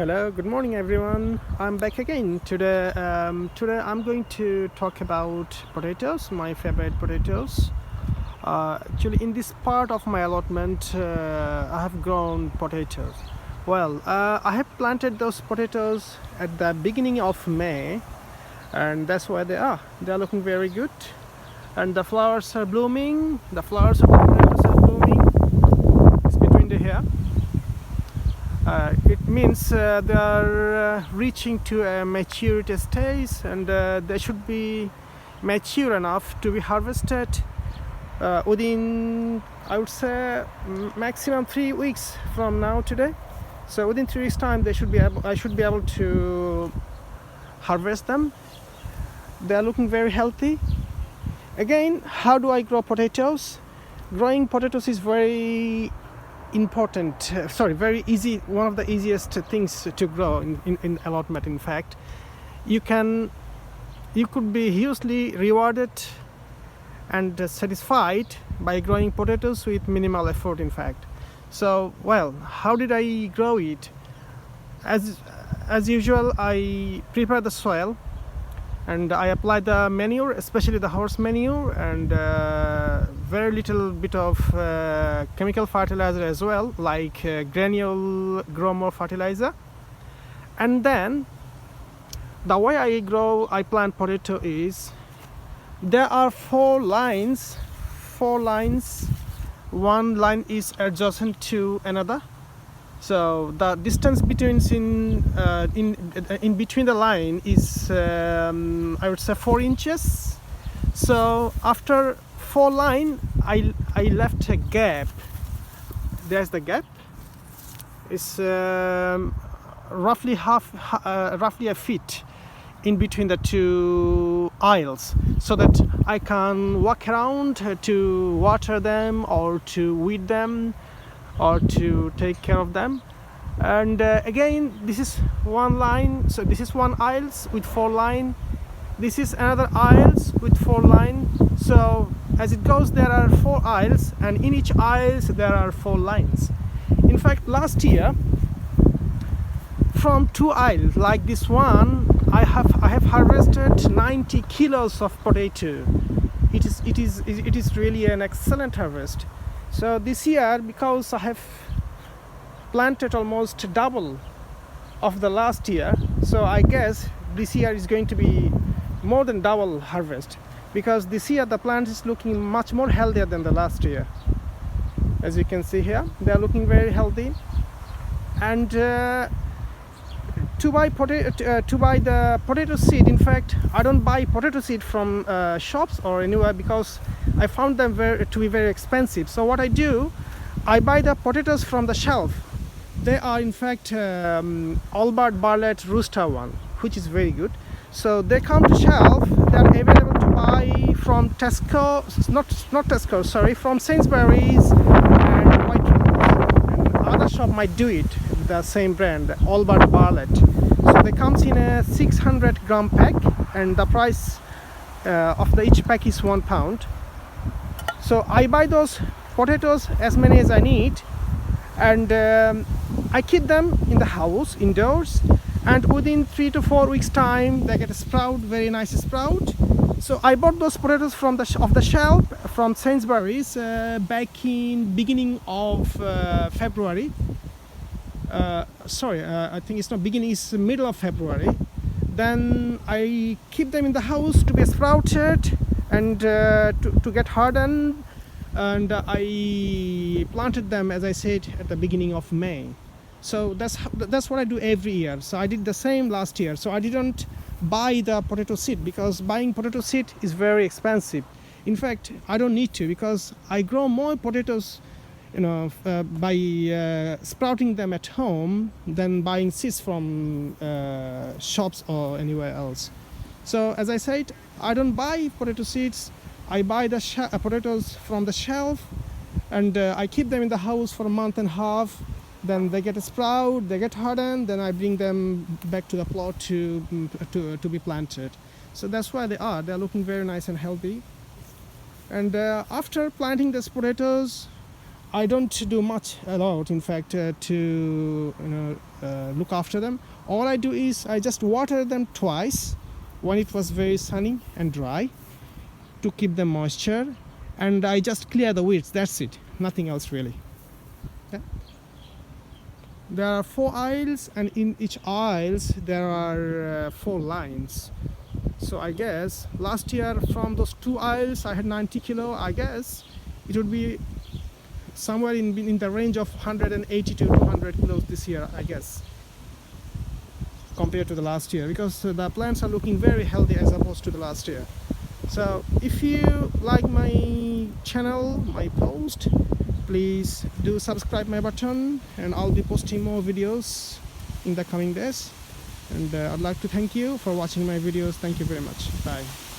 Hello, good morning everyone. I'm back again. Today I'm going to talk about potatoes, my favorite potatoes. Actually, in this part of my allotment, I have grown potatoes. I have planted those potatoes at the beginning of May, and that's why they are. They are looking very good, and the flowers are blooming. The flowers of the potatoes are blooming. It's between the hair. It means they are reaching to a maturity stage, and they should be mature enough to be harvested within, I would say, maximum 3 weeks from now today. So within 3 weeks time I should be able to harvest them. They are looking very healthy. Again, how do I grow potatoes? Growing potatoes is very important, very easy, one of the easiest things to grow in allotment. In fact, you could be hugely rewarded and satisfied by growing potatoes with minimal effort, in fact. So, how did I grow it? As usual, I prepare the soil and I apply the manure, especially the horse manure, and very little bit of chemical fertilizer as well, like granule growth fertilizer. And then the way I plant potato is, there are four lines. One line is adjacent to another. So the distance between in between the line is I would say 4 inches. So after 4 line, I left a gap. There's the gap. It's roughly roughly a feet in between the two aisles, so that I can walk around to water them or to weed them or to take care of them. And again, this is one line, so this is one aisles with 4 line, this is another aisles with 4 line. So as it goes, there are 4 aisles, and in each aisles there are 4 lines. In fact, last year, from 2 aisles like this one, I have harvested 90 kilos of potato. It is really an excellent harvest. So this year, because I have planted almost double of the last year, so I guess this year is going to be more than double harvest, because this year the plant is looking much more healthier than the last year. As you can see here, they are looking very healthy. And to buy the potato seed, in fact, I don't buy potato seed from shops or anywhere, because I found them to be very expensive. So what I do, I buy the potatoes from the shelf. They are in fact Albert Bartlett Rooster one, which is very good. So they come to shelf. They are available to buy from Tesco, not Tesco, sorry, from Sainsbury's and White Rose. And other shop might do it, the same brand, Albert Bartlett. So they comes in a 600 gram pack, and the price of each pack is £1. So I buy those potatoes, as many as I need, and I keep them in the house indoors, and within 3 to 4 weeks time they get a sprout, very nice sprout. So I bought those potatoes from the shelf from Sainsbury's back in beginning of February. I think it's not beginning, it's middle of February. Then I keep them in the house to be sprouted and to get hardened, and I planted them, as I said, at the beginning of May. So that's what I do every year. So I did the same last year. So I didn't buy the potato seed, because buying potato seed is very expensive. In fact, I don't need to, because I grow more potatoes by sprouting them at home than buying seeds from shops or anywhere else. So as I said, I don't buy potato seeds. I buy the potatoes from the shelf, and I keep them in the house for a month and a half. Then they get a sprout, they get hardened, then I bring them back to the plot to be planted. So that's why they're looking very nice and healthy. And after planting these potatoes, I don't do much a lot, in fact, to look after them. All I do is I just water them twice when it was very sunny and dry to keep the moisture, and I just clear the weeds. That's it, nothing else really. Yeah. There are 4 aisles, and in each aisles there are 4 lines. So I guess last year from those 2 aisles I had 90 kilo. I guess it would be somewhere in the range of 180 to 200 kilos this year, I guess, compared to the last year, because the plants are looking very healthy as opposed to the last year. So if you like my channel, my post, please do subscribe my button, and I'll be posting more videos in the coming days. And I'd like to thank you for watching my videos. Thank you very much. Bye.